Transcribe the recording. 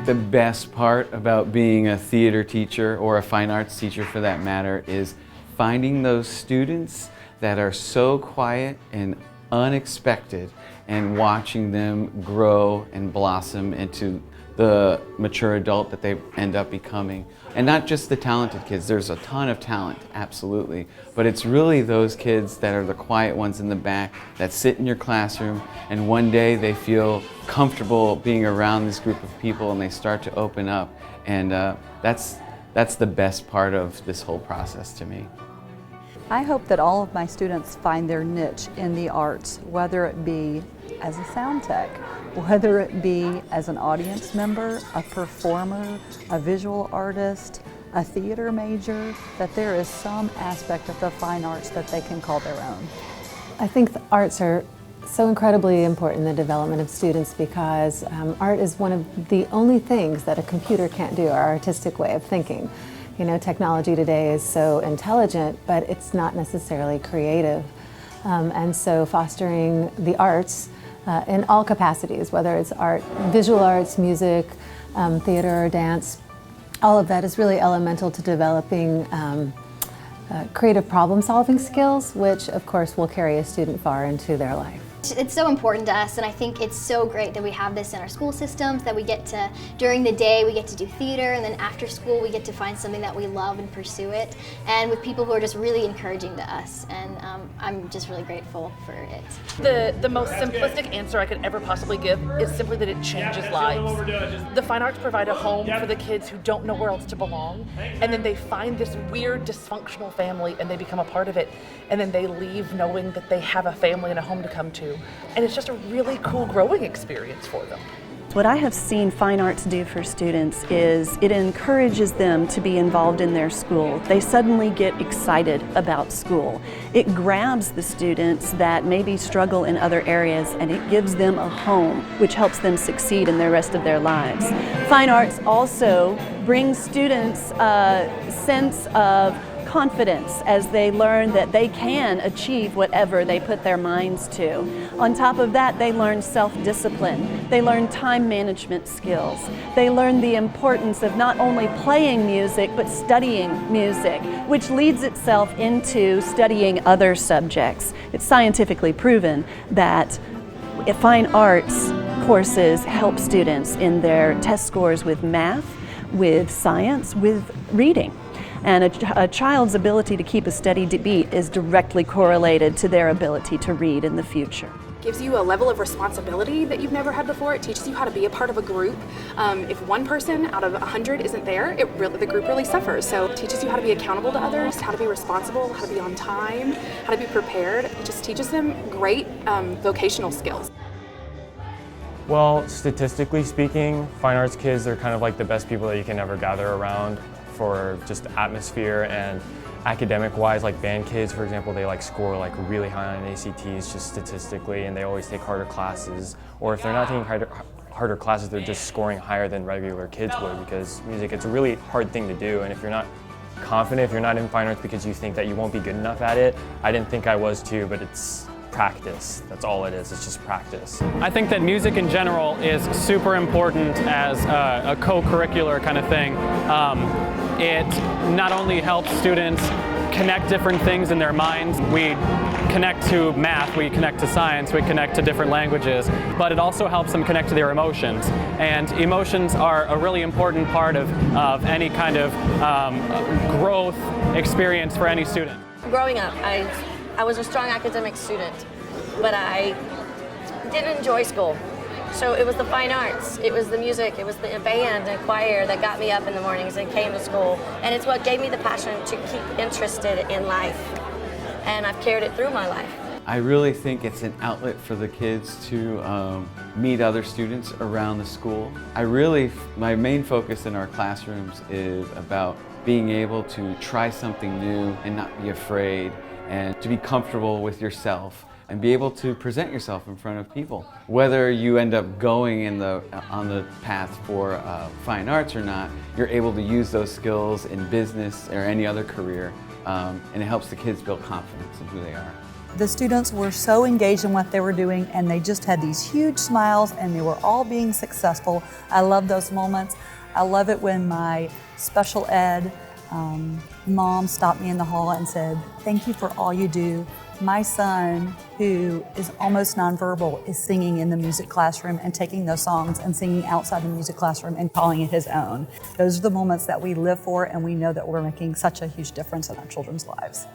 think the best part about being a theater teacher, or a fine arts teacher for that matter, is finding those students that are so quiet and unexpected and watching them grow and blossom into the mature adult that they end up becoming. And not just the talented kids, there's a ton of talent, absolutely, but it's really those kids that are the quiet ones in the back that sit in your classroom and one day they feel comfortable being around this group of people and they start to open up, and that's the best part of this whole process to me. I hope that all of my students find their niche in the arts, whether it be as a sound tech, whether it be as an audience member, a performer, a visual artist, a theater major, that there is some aspect of the fine arts that they can call their own. I think the arts are so incredibly important in the development of students because art is one of the only things that a computer can't do, our artistic way of thinking. You know, technology today is so intelligent, but it's not necessarily creative. And so fostering the arts in all capacities, whether it's art, visual arts, music, theater, or dance, all of that is really elemental to developing creative problem-solving skills, which of course will carry a student far into their life. It's so important to us, and I think it's so great that we have this in our school systems, that we get to, during the day, we get to do theater, and then after school we get to find something that we love and pursue it, and with people who are just really encouraging to us, and I'm just really grateful for it. The most simplistic answer I could ever possibly give is simply that it changes lives. The fine arts provide a home for the kids who don't know where else to belong, and then they find this weird dysfunctional family and they become a part of it, and then they leave knowing that they have a family and a home to come to. And it's just a really cool growing experience for them. What I have seen fine arts do for students is it encourages them to be involved in their school. They suddenly get excited about school. It grabs the students that maybe struggle in other areas and it gives them a home, which helps them succeed in the rest of their lives. Fine arts also brings students a sense of confidence as they learn that they can achieve whatever they put their minds to. On top of that, they learn self-discipline. They learn time management skills. They learn the importance of not only playing music, but studying music, which leads itself into studying other subjects. It's scientifically proven that fine arts courses help students in their test scores with math, with science, with reading. And a child's ability to keep a steady beat is directly correlated to their ability to read in the future. Gives you a level of responsibility that you've never had before. It teaches you how to be a part of a group. If one person out of 100 isn't there, the group really suffers. So it teaches you how to be accountable to others, how to be responsible, how to be on time, how to be prepared. It just teaches them great vocational skills. Well, statistically speaking, fine arts kids are kind of like the best people that you can ever gather around for just atmosphere, and academic-wise, like band kids, for example, they score really high on ACTs just statistically, and they always take harder classes. Or if they're not taking harder classes, they're just scoring higher than regular kids would, because music, it's a really hard thing to do, and if you're not confident, if you're not in fine arts because you think that you won't be good enough at it, I didn't think I was too, but it's practice. That's all it is. It's just practice. I think that music in general is super important as a co-curricular kind of thing. It not only helps students connect different things in their minds. We connect to math, we connect to science, we connect to different languages, but it also helps them connect to their emotions. And emotions are a really important part of any kind of growth experience for any student. Growing up, I was a strong academic student, but I didn't enjoy school. So it was the fine arts, it was the music, it was the band and choir that got me up in the mornings and came to school. And it's what gave me the passion to keep interested in life. And I've carried it through my life. I really think it's an outlet for the kids to meet other students around the school. My main focus in our classrooms is about being able to try something new and not be afraid, and to be comfortable with yourself and be able to present yourself in front of people. Whether you end up going on the path for fine arts or not, you're able to use those skills in business or any other career, and it helps the kids build confidence in who they are. The students were so engaged in what they were doing, and they just had these huge smiles, and they were all being successful. I love those moments. I love it when my special ed mom stopped me in the hall and said, "Thank you for all you do. My son, who is almost nonverbal, is singing in the music classroom and taking those songs and singing outside the music classroom and calling it his own." Those are the moments that we live for, and we know that we're making such a huge difference in our children's lives.